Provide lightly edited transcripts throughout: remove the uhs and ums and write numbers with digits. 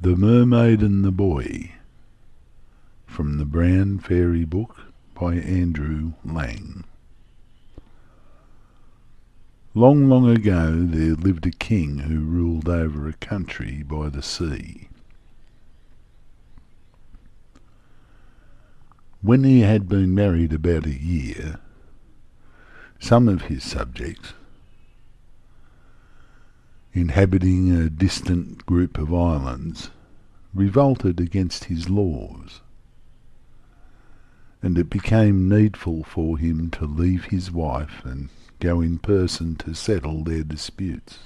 The Mermaid and the Boy, from the Brown Fairy Book by Andrew Lang. Long, long ago there lived a king who ruled over a country by the sea. When he had been married about a year, some of his subjects, inhabiting a distant group of islands, revolted against his laws, and it became needful for him to leave his wife and go in person to settle their disputes.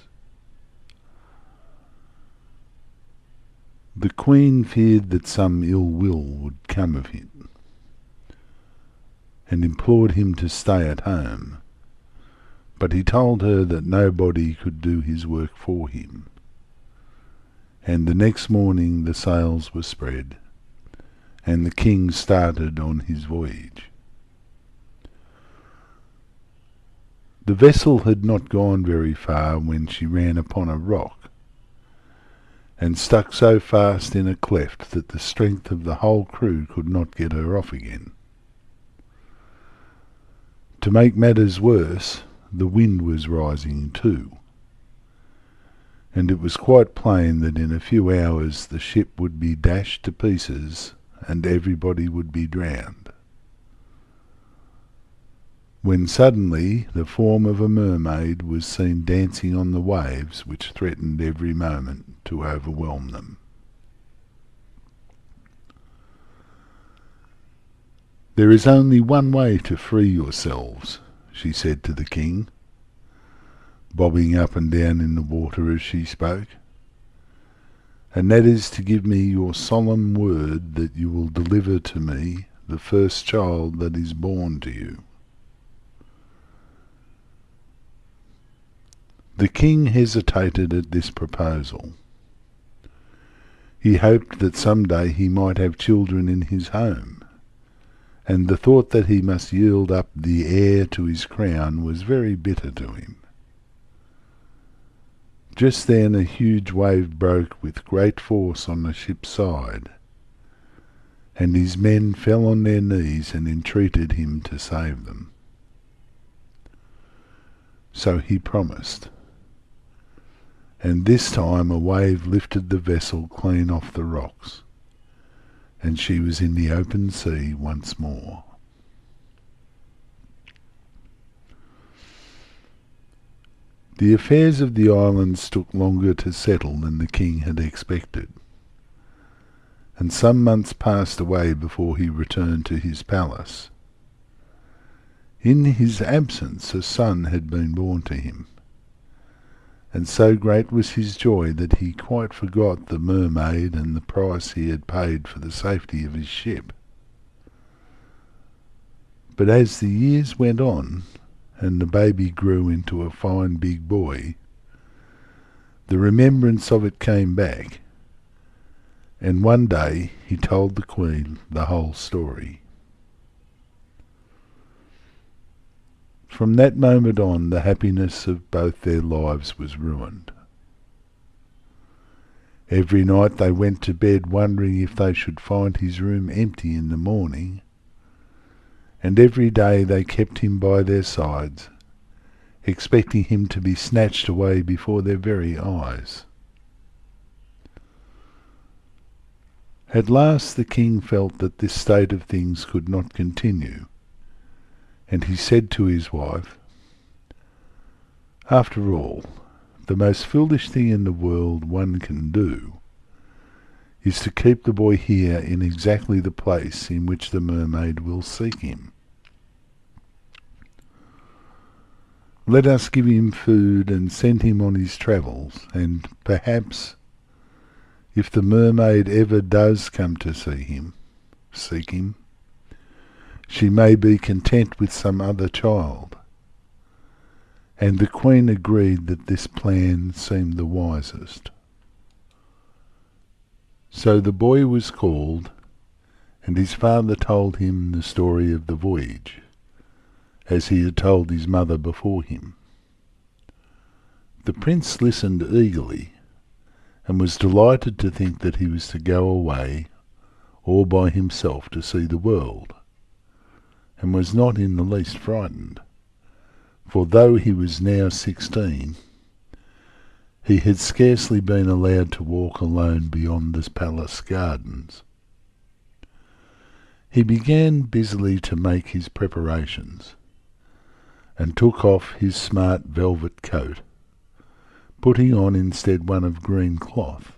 The Queen feared that some ill will would come of it, and implored him to stay at home, but he told her that nobody could do his work for him. And the next morning the sails were spread, and the king started on his voyage. The vessel had not gone very far when she ran upon a rock, and stuck so fast in a cleft that the strength of the whole crew could not get her off again. To make matters worse, the wind was rising too, and it was quite plain that in a few hours the ship would be dashed to pieces and everybody would be drowned, when suddenly the form of a mermaid was seen dancing on the waves which threatened every moment to overwhelm them. "There is only one way to free yourselves," she said to the king, bobbing up and down in the water as she spoke, "and that is to give me your solemn word that you will deliver to me the first child that is born to you." The king hesitated at this proposal. He hoped that some day he might have children in his home, and the thought that he must yield up the heir to his crown was very bitter to him. Just then a huge wave broke with great force on the ship's side, and his men fell on their knees and entreated him to save them. So he promised, and this time a wave lifted the vessel clean off the rocks, and she was in the open sea once more. The affairs of the islands took longer to settle than the king had expected, and some months passed away before he returned to his palace. In his absence a son had been born to him, and so great was his joy that he quite forgot the mermaid and the price he had paid for the safety of his ship. But as the years went on, and the baby grew into a fine big boy, the remembrance of it came back, and one day he told the Queen the whole story. From that moment on, the happiness of both their lives was ruined. Every night they went to bed wondering if they should find his room empty in the morning, and every day they kept him by their sides, expecting him to be snatched away before their very eyes. At last the king felt that this state of things could not continue, and he said to his wife, "After all, the most foolish thing in the world one can do is to keep the boy here in exactly the place in which the mermaid will seek him. Let us give him food and send him on his travels, and perhaps, if the mermaid ever does come to seek him, she may be content with some other child." And the Queen agreed that this plan seemed the wisest. So the boy was called, and his father told him the story of the voyage, as he had told his mother before him. The prince listened eagerly, and was delighted to think that he was to go away all by himself to see the world, and was not in the least frightened, for though he was now 16, he had scarcely been allowed to walk alone beyond the palace gardens. He began busily to make his preparations, and took off his smart velvet coat, putting on instead one of green cloth,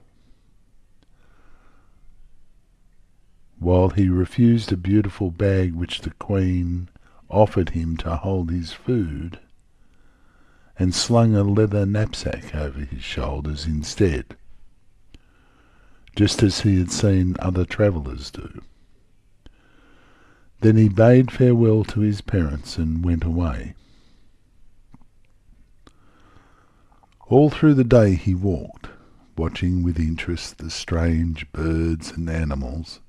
while he refused a beautiful bag which the Queen offered him to hold his food, and slung a leather knapsack over his shoulders instead, just as he had seen other travellers do. Then he bade farewell to his parents and went away. All through the day he walked, watching with interest the strange birds and animals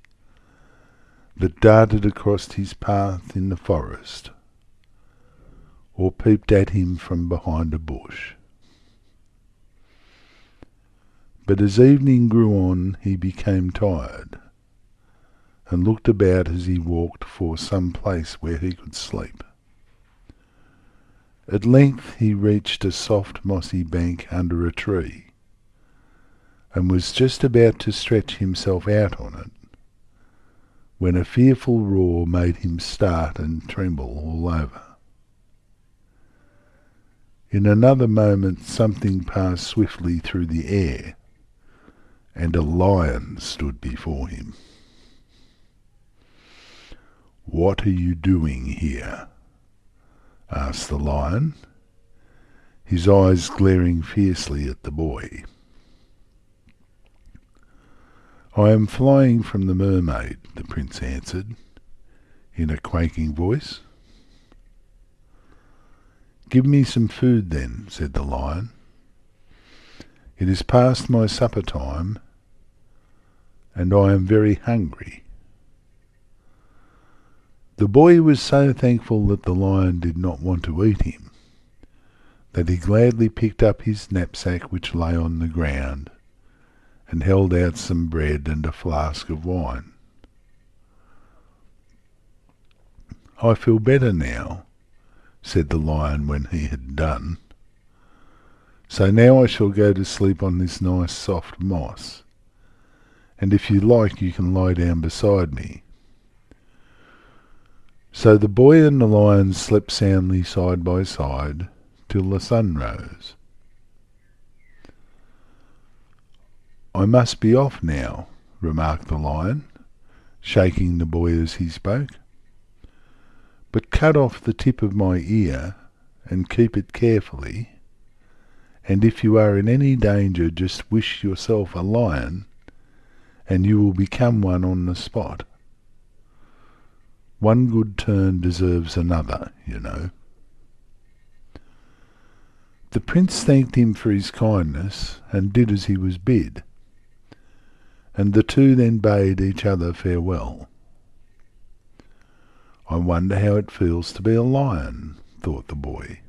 that darted across his path in the forest, or peeped at him from behind a bush. But as evening grew on, he became tired, and looked about as he walked for some place where he could sleep. At length he reached a soft mossy bank under a tree, and was just about to stretch himself out on it, when a fearful roar made him start and tremble all over. In another moment something passed swiftly through the air, and a lion stood before him. "What are you doing here?" asked the lion, his eyes glaring fiercely at the boy. "I am flying from the mermaid," the prince answered, in a quaking voice. "Give me some food then," said the lion. "It is past my supper time, and I am very hungry." The boy was so thankful that the lion did not want to eat him, that he gladly picked up his knapsack which lay on the ground, and held out some bread and a flask of wine. "I feel better now," said the lion when he had done. "So now I shall go to sleep on this nice soft moss, and if you like you can lie down beside me." So the boy and the lion slept soundly side by side till the sun rose. "I must be off now," remarked the lion, shaking the boy as he spoke. "But cut off the tip of my ear and keep it carefully, and if you are in any danger just wish yourself a lion, and you will become one on the spot. One good turn deserves another, you know." The prince thanked him for his kindness, and did as he was bid, and the two then bade each other farewell. "I wonder how it feels to be a lion," thought the boy,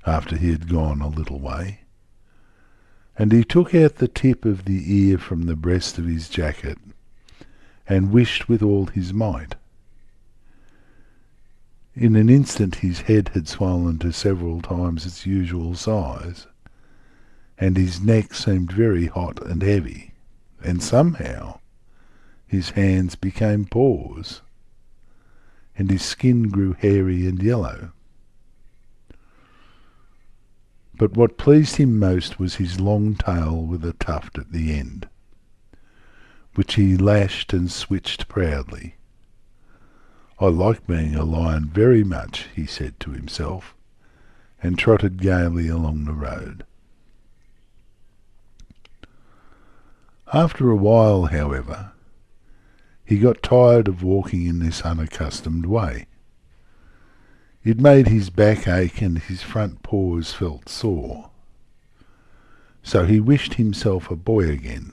after he had gone a little way, and he took out the tip of the ear from the breast of his jacket, and wished with all his might. In an instant his head had swollen to several times its usual size, and his neck seemed very hot and heavy, and somehow his hands became paws, and his skin grew hairy and yellow. But what pleased him most was his long tail with a tuft at the end, which he lashed and switched proudly. "I like being a lion very much," he said to himself, and trotted gaily along the road. After a while, however, he got tired of walking in this unaccustomed way. It made his back ache and his front paws felt sore. So he wished himself a boy again,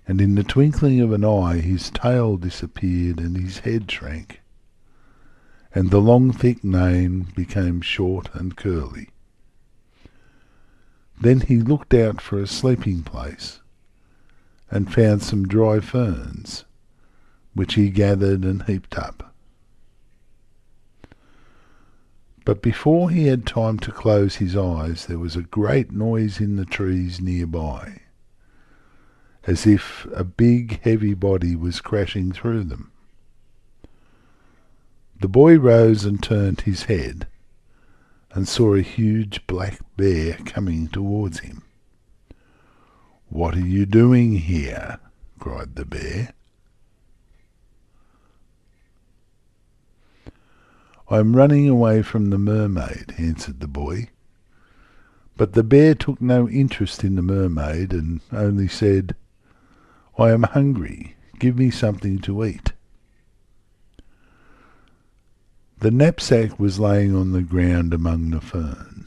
and in the twinkling of an eye his tail disappeared and his head shrank, and the long thick mane became short and curly. Then he looked out for a sleeping place and found some dry ferns, which he gathered and heaped up. But before he had time to close his eyes, there was a great noise in the trees nearby, as if a big, heavy body was crashing through them. The boy rose and turned his head, and saw a huge black bear coming towards him. "What are you doing here?" cried the bear. "I'm running away from the mermaid," answered the boy. But the bear took no interest in the mermaid and only said, "I am hungry. Give me something to eat." The knapsack was laying on the ground among the fern,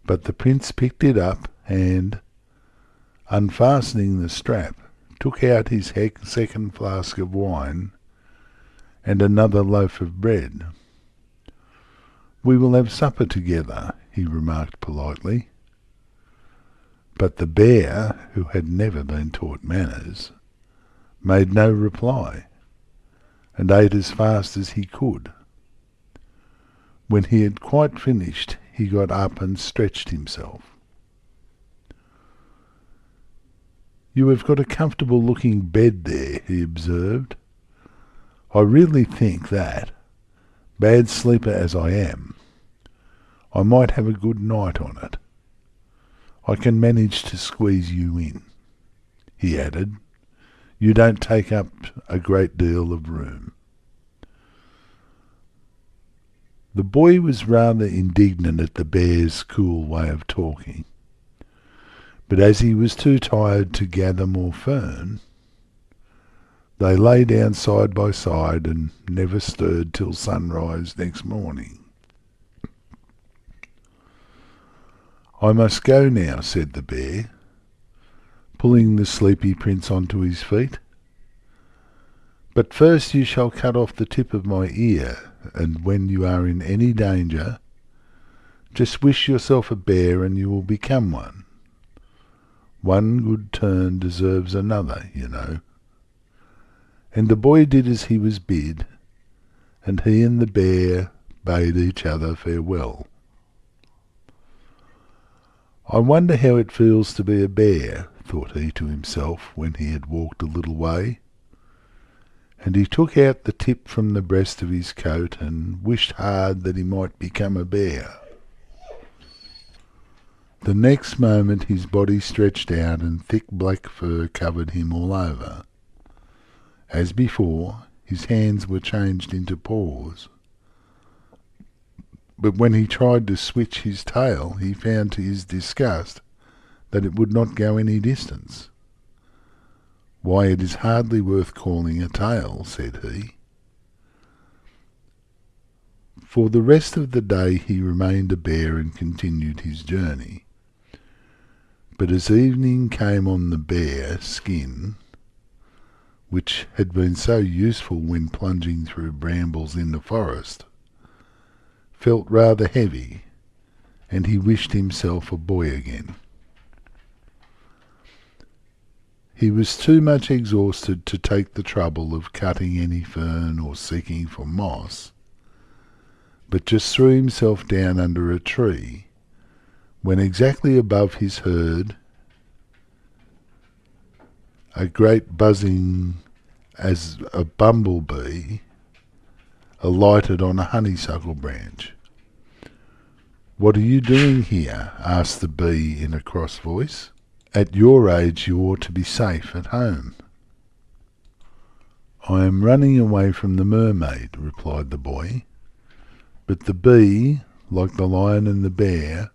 but the prince picked it up and, unfastening the strap, took out his second flask of wine and another loaf of bread. "We will have supper together," he remarked politely. But the bear, who had never been taught manners, made no reply, and ate as fast as he could. When he had quite finished, he got up and stretched himself. "You have got a comfortable-looking bed there," he observed. "I really think that, bad sleeper as I am, I might have a good night on it. I can manage to squeeze you in," he added. "You don't take up a great deal of room." The boy was rather indignant at the bear's cool way of talking, but as he was too tired to gather more fern, they lay down side by side and never stirred till sunrise next morning. "I must go now," said the bear, pulling the sleepy prince onto his feet. "But first you shall cut off the tip of my ear, and when you are in any danger, just wish yourself a bear and you will become one. One good turn deserves another, you know." And the boy did as he was bid, and he and the bear bade each other farewell. "I wonder how it feels to be a bear," thought he to himself when he had walked a little way, and he took out the tip from the breast of his coat and wished hard that he might become a bear. The next moment his body stretched out and thick black fur covered him all over. As before, his hands were changed into paws, but when he tried to switch his tail, he found to his disgust that it would not go any distance. "Why, it is hardly worth calling a tail," said he. For the rest of the day he remained a bear and continued his journey. But as evening came on, the bear skin, which had been so useful when plunging through brambles in the forest, felt rather heavy, and he wished himself a boy again. He was too much exhausted to take the trouble of cutting any fern or seeking for moss, but just threw himself down under a tree, when exactly above his heard a great buzzing as a bumblebee alighted on a honeysuckle branch. "What are you doing here?" asked the bee in a cross voice. "At your age you ought to be safe at home." "I am running away from the mermaid," replied the boy. But the bee, like the lion and the bear,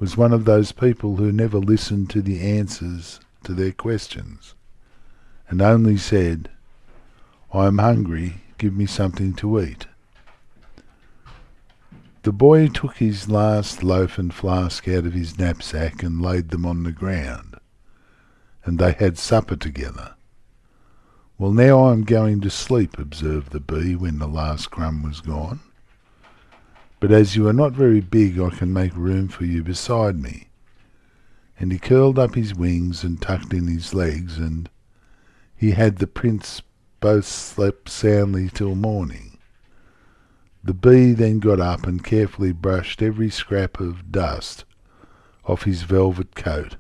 was one of those people who never listened to the answers to their questions, and only said, "I am hungry, give me something to eat." The boy took his last loaf and flask out of his knapsack and laid them on the ground, and they had supper together. "Well, now I am going to sleep," observed the bee when the last crumb was gone. but as you are not very big, I can make room for you beside me." And he curled up his wings and tucked in his legs, and he had the prince both slept soundly till morning. The bee then got up and carefully brushed every scrap of dust off his velvet coat,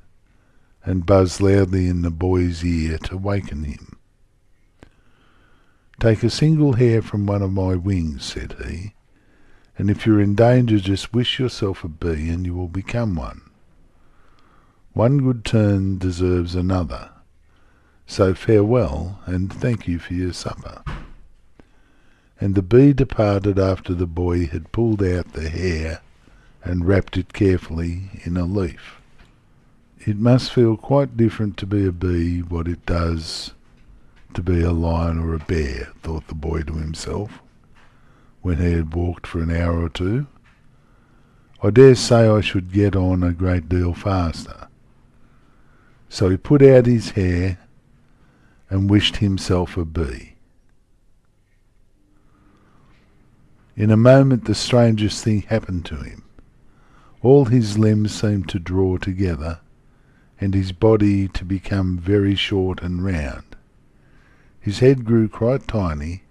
and buzzed loudly in the boy's ear to waken him. "Take a single hair from one of my wings," said he, "and if you're in danger, just wish yourself a bee and you will become one. One good turn deserves another. So farewell, and thank you for your supper." And the bee departed after the boy had pulled out the hair and wrapped it carefully in a leaf. It must feel quite different to be a bee what it does to be a lion or a bear, thought the boy to himself, when he had walked for an hour or two. "I dare say I should get on a great deal faster." So he put out his hair and wished himself a bee. In a moment the strangest thing happened to him. All his limbs seemed to draw together, and his body to become very short and round. His head grew quite tiny,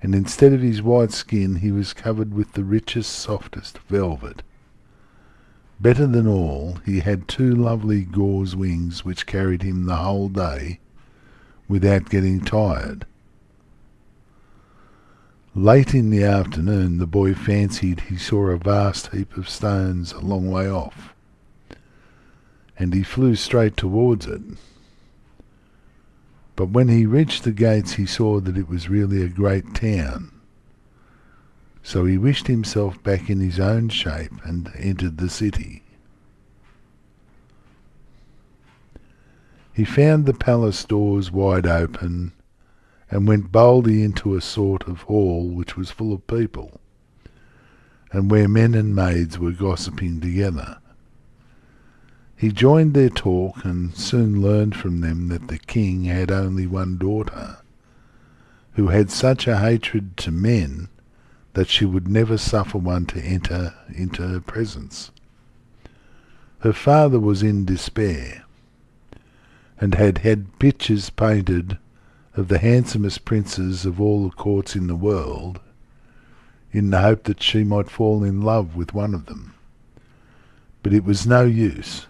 and instead of his white skin he was covered with the richest, softest velvet. Better than all, he had 2 lovely gauze wings which carried him the whole day without getting tired. Late in the afternoon the boy fancied he saw a vast heap of stones a long way off, and he flew straight towards it. But when he reached the gates he saw that it was really a great town. So he wished himself back in his own shape and entered the city. He found the palace doors wide open, and went boldly into a sort of hall which was full of people, and where men and maids were gossiping together. He joined their talk, and soon learned from them that the king had only one daughter, who had such a hatred to men that she would never suffer one to enter into her presence. Her father was in despair, and had had pictures painted of the handsomest princes of all the courts in the world, in the hope that she might fall in love with one of them. But it was no use.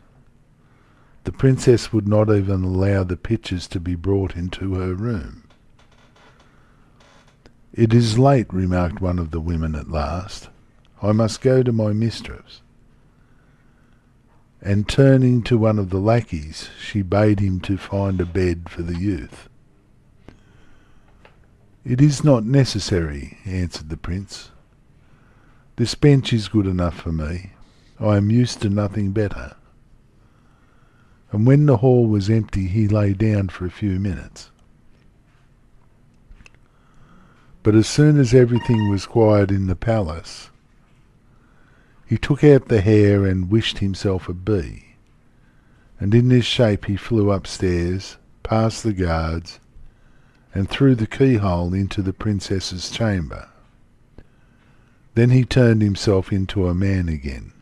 The princess would not even allow the pictures to be brought into her room. "It is late," remarked one of the women at last. "I must go to my mistress." And turning to one of the lackeys, she bade him to find a bed for the youth. "It is not necessary," answered the prince. "This bench is good enough for me. I am used to nothing better." And when the hall was empty he lay down for a few minutes. But as soon as everything was quiet in the palace, he took out the hair and wished himself a bee, and in this shape he flew upstairs, past the guards, and through the keyhole into the princess's chamber. Then he turned himself into a man again.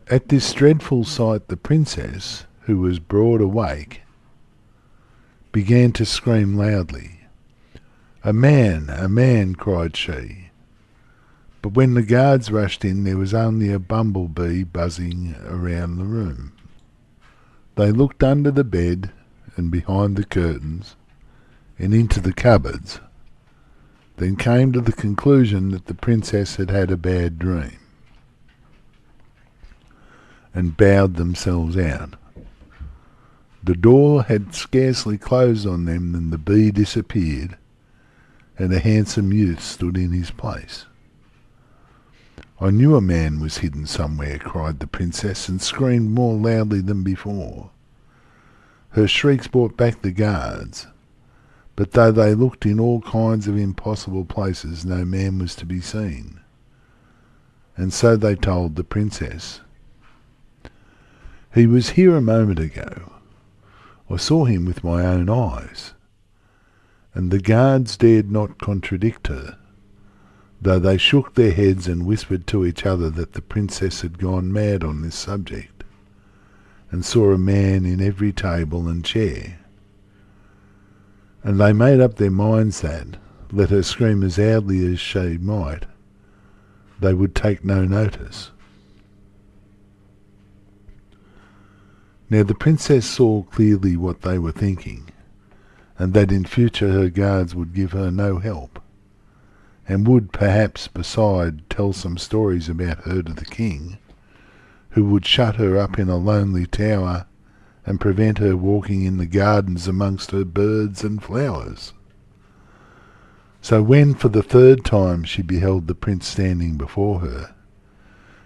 At this dreadful sight the princess, who was broad awake, began to scream loudly. A man," cried she. But when the guards rushed in there was only a bumblebee buzzing around the room. They looked under the bed and behind the curtains and into the cupboards, then came to the conclusion that the princess had had a bad dream, and bowed themselves out. The door had scarcely closed on them than the bee disappeared, and a handsome youth stood in his place. "I knew a man was hidden somewhere," cried the princess, and screamed more loudly than before. Her shrieks brought back the guards, but though they looked in all kinds of impossible places, no man was to be seen. And so they told the princess. "He was here a moment ago. I saw him with my own eyes." And the guards dared not contradict her, though they shook their heads and whispered to each other that the princess had gone mad on this subject, and saw a man in every table and chair. And they made up their minds that, let her scream as loudly as she might, they would take no notice. Now the princess saw clearly what they were thinking, and that in future her guards would give her no help, and would perhaps beside tell some stories about her to the king, who would shut her up in a lonely tower and prevent her walking in the gardens amongst her birds and flowers. So when for the third time she beheld the prince standing before her,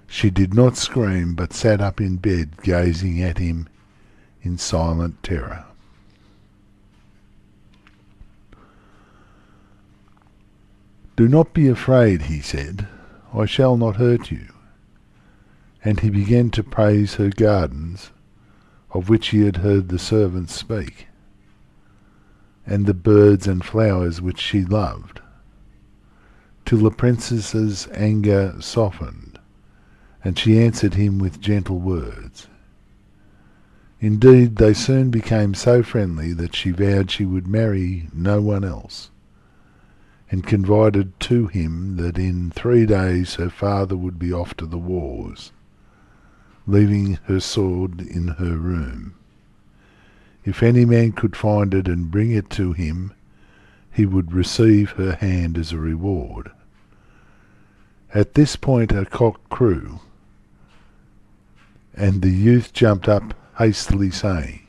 she did not scream, but sat up in bed gazing at him in silent terror. "Do not be afraid," he said, "I shall not hurt you." And he began to praise her gardens, of which he had heard the servants speak, and the birds and flowers which she loved, till the princess's anger softened, and she answered him with gentle words. Indeed, they soon became so friendly that she vowed she would marry no one else, and confided to him that in 3 days her father would be off to the wars, leaving her sword in her room. If any man could find it and bring it to him, he would receive her hand as a reward. At this point a cock crew, and the youth jumped up hastily, saying,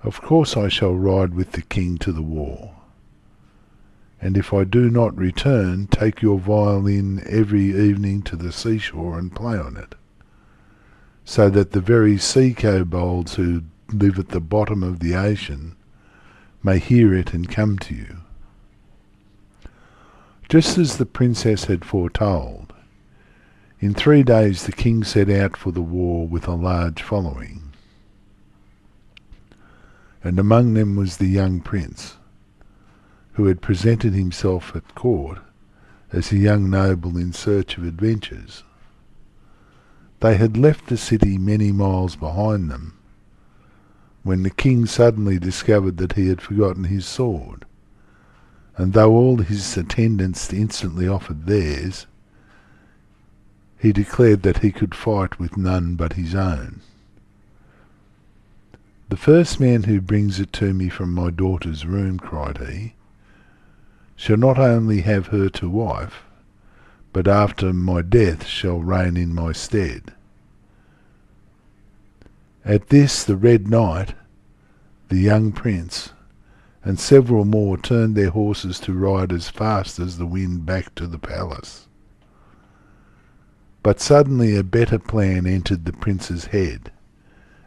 "Of course I shall ride with the king to the war. And if I do not return, take your violin every evening to the seashore and play on it, so that the very sea kobolds who live at the bottom of the ocean may hear it and come to you." Just as the princess had foretold, in 3 days the king set out for the war with a large following, and among them was the young prince, who had presented himself at court as a young noble in search of adventures. They had left the city many miles behind them, when the king suddenly discovered that he had forgotten his sword, and though all his attendants instantly offered theirs, he declared that he could fight with none but his own. "The first man who brings it to me from my daughter's room," cried he, "shall not only have her to wife, but after my death shall reign in my stead." At this the Red Knight, the young prince, and several more turned their horses to ride as fast as the wind back to the palace. But suddenly a better plan entered the prince's head,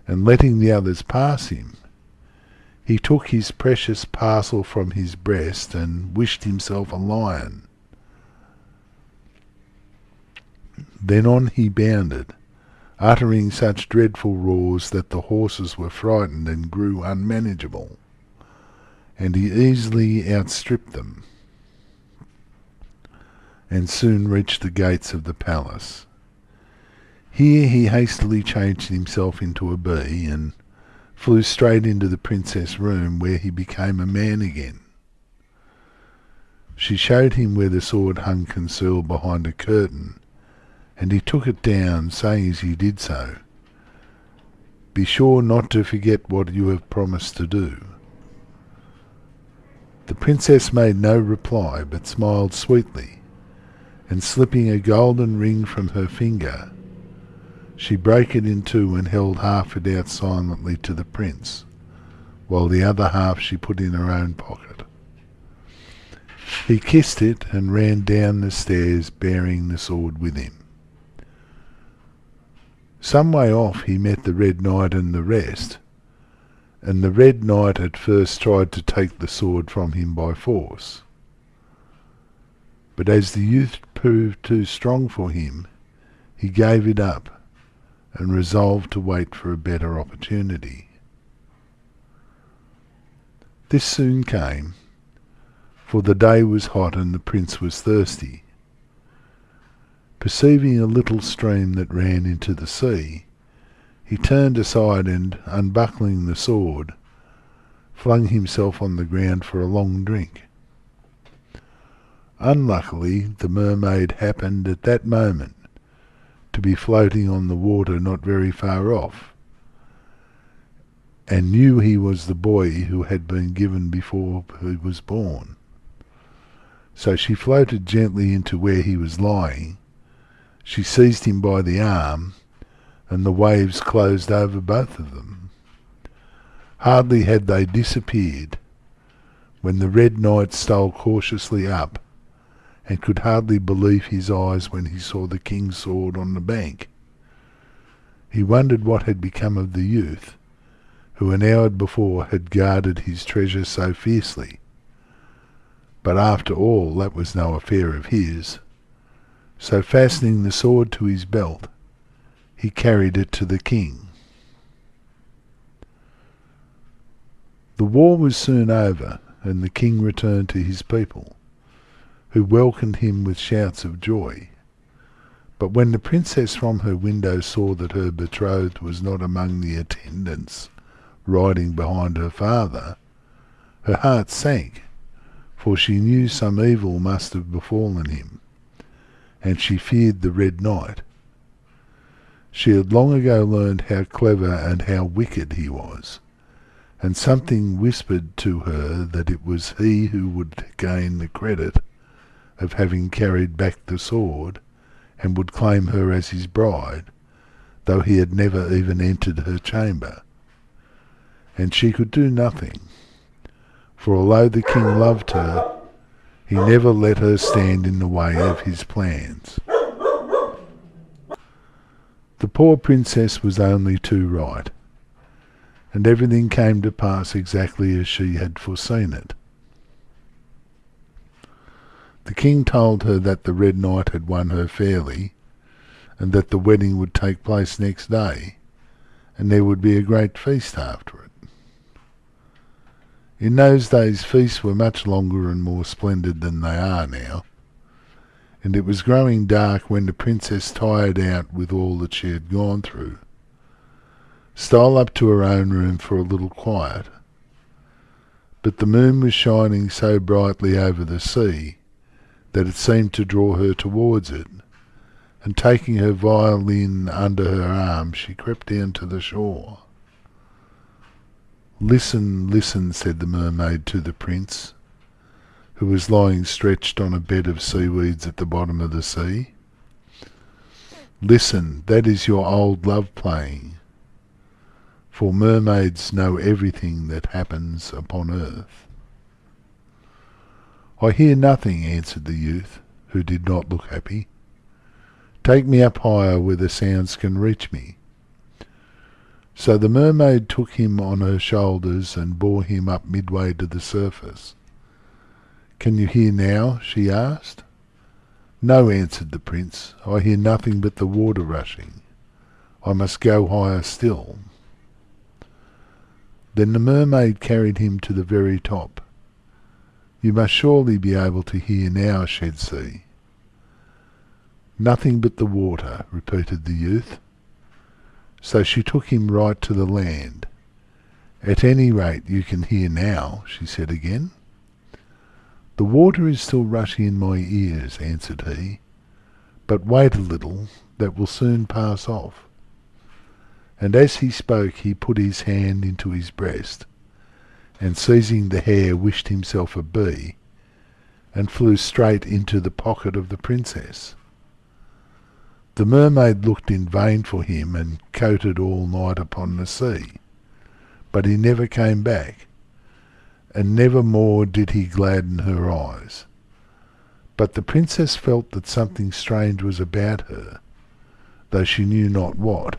and letting the others pass him, he took his precious parcel from his breast and wished himself a lion. Then on he bounded, uttering such dreadful roars that the horses were frightened and grew unmanageable, and he easily outstripped them, and soon reached the gates of the palace. Here he hastily changed himself into a bee, and flew straight into the princess' room, where he became a man again. She showed him where the sword hung concealed behind a curtain, and he took it down, saying as he did so, "Be sure not to forget what you have promised to do." The princess made no reply, but smiled sweetly, and slipping a golden ring from her finger, she broke it in two and held half it out silently to the prince, while the other half she put in her own pocket. He kissed it and ran down the stairs, bearing the sword with him. Some way off he met the Red Knight and the rest, and the Red Knight at first tried to take the sword from him by force. But as the youth proved too strong for him, he gave it up, and resolved to wait for a better opportunity. This soon came, for the day was hot and the prince was thirsty. Perceiving a little stream that ran into the sea, he turned aside and, unbuckling the sword, flung himself on the ground for a long drink. Unluckily, the mermaid happened at that moment to be floating on the water not very far off, and knew he was the boy who had been given before he was born. So she floated gently into where he was lying. She seized him by the arm, and the waves closed over both of them. Hardly had they disappeared when the Red Knight stole cautiously up, and could hardly believe his eyes when he saw the king's sword on the bank. He wondered what had become of the youth, who an hour before had guarded his treasure so fiercely. But after all, that was no affair of his. So fastening the sword to his belt, he carried it to the king. The war was soon over, and the king returned to his people, who welcomed him with shouts of joy. But when the princess from her window saw that her betrothed was not among the attendants riding behind her father, her heart sank, for she knew some evil must have befallen him, and she feared the Red Knight. She had long ago learned how clever and how wicked he was, and something whispered to her that it was he who would gain the credit of having carried back the sword, and would claim her as his bride, though he had never even entered her chamber. And she could do nothing, for although the king loved her, he never let her stand in the way of his plans. The poor princess was only too right, and everything came to pass exactly as she had foreseen it. The king told her that the Red Knight had won her fairly, and that the wedding would take place next day, and there would be a great feast after it. In those days feasts were much longer and more splendid than they are now, and it was growing dark when the princess, tired out with all that she had gone through, stole up to her own room for a little quiet. But the moon was shining so brightly over the sea that it seemed to draw her towards it, and taking her violin under her arm, she crept down to the shore. "Listen, listen," said the mermaid to the prince, who was lying stretched on a bed of seaweeds at the bottom of the sea. "Listen, that is your old love playing, for mermaids know everything that happens upon earth." "I hear nothing," answered the youth, who did not look happy. "Take me up higher where the sounds can reach me." So the mermaid took him on her shoulders and bore him up midway to the surface. "Can you hear now?" she asked. "No," answered the prince, "I hear nothing but the water rushing. I must go higher still." Then the mermaid carried him to the very top. "You must surely be able to hear now," said she. "Nothing but the water," repeated the youth. So she took him right to the land. "At any rate you can hear now," she said again. "The water is still rushing in my ears," answered he, "but wait a little, that will soon pass off." And as he spoke he put his hand into his breast, and seizing the hair wished himself a bee, and flew straight into the pocket of the princess. The mermaid looked in vain for him and coated all night upon the sea, but he never came back, and never more did he gladden her eyes. But the princess felt that something strange was about her, though she knew not what,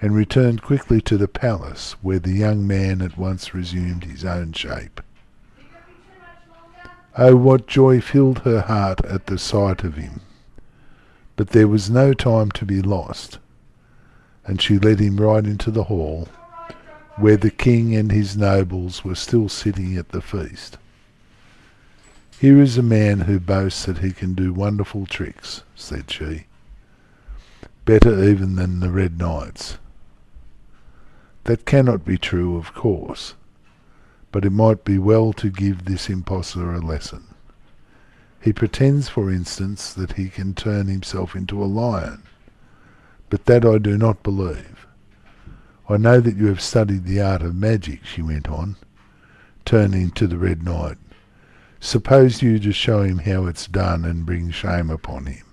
and returned quickly to the palace, where the young man at once resumed his own shape. Oh, what joy filled her heart at the sight of him! But there was no time to be lost, and she led him right into the hall, where the king and his nobles were still sitting at the feast. "Here is a man who boasts that he can do wonderful tricks," said she. "Better even than the Red Knights. That cannot be true, of course, but it might be well to give this impostor a lesson. He pretends, for instance, that he can turn himself into a lion, but that I do not believe. I know that you have studied the art of magic," she went on, turning to the Red Knight. "Suppose you just show him how it's done and bring shame upon him."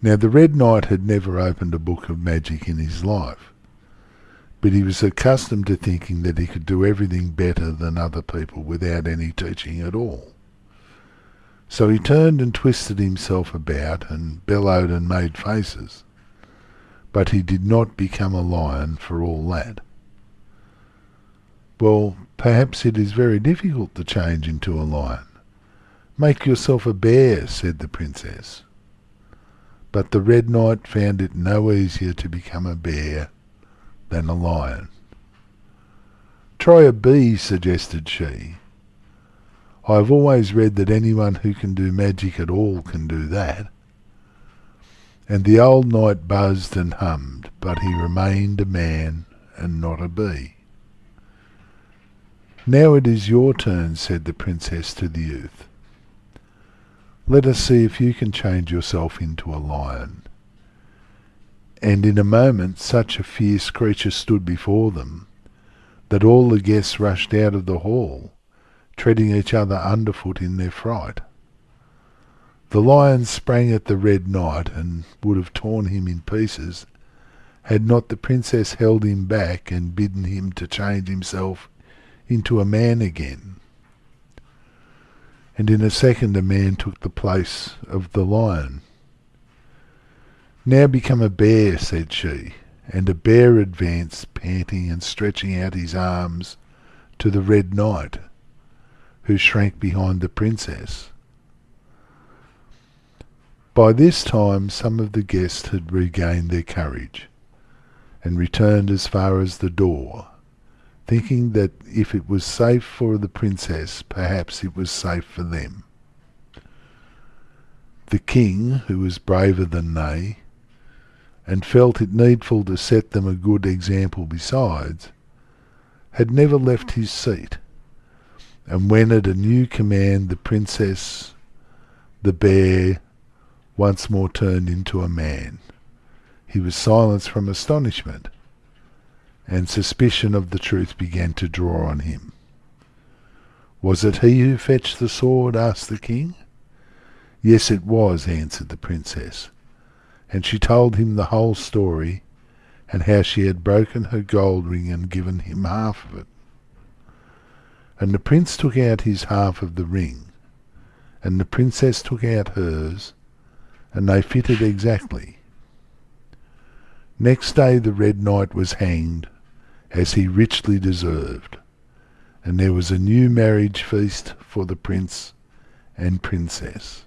Now the Red Knight had never opened a book of magic in his life, but he was accustomed to thinking that he could do everything better than other people without any teaching at all. So he turned and twisted himself about and bellowed and made faces, but he did not become a lion for all that. "Well, perhaps it is very difficult to change into a lion. Make yourself a bear," said the princess. But the Red Knight found it no easier to become a bear than a lion. "Try a bee," suggested she. "I have always read that anyone who can do magic at all can do that." And the old knight buzzed and hummed, but he remained a man and not a bee. "Now it is your turn," said the princess to the youth. "Let us see if you can change yourself into a lion." And in a moment such a fierce creature stood before them that all the guests rushed out of the hall, treading each other underfoot in their fright. The lion sprang at the Red Knight and would have torn him in pieces had not the princess held him back and bidden him to change himself into a man again. And in a second a man took the place of the lion. "Now become a bear," said she, and a bear advanced, panting and stretching out his arms to the Red Knight, who shrank behind the princess. By this time some of the guests had regained their courage and returned as far as the door, thinking that if it was safe for the princess, perhaps it was safe for them. The king, who was braver than they, and felt it needful to set them a good example besides, had never left his seat, and when at a new command the princess, the bear, once more turned into a man, he was silenced from astonishment, and suspicion of the truth began to draw on him. "Was it he who fetched the sword?" asked the king. "Yes, it was," answered the princess, and she told him the whole story, and how she had broken her gold ring and given him half of it. And the prince took out his half of the ring, and the princess took out hers, and they fitted exactly. Next day the Red Knight was hanged, as he richly deserved, and there was a new marriage feast for the prince and princess.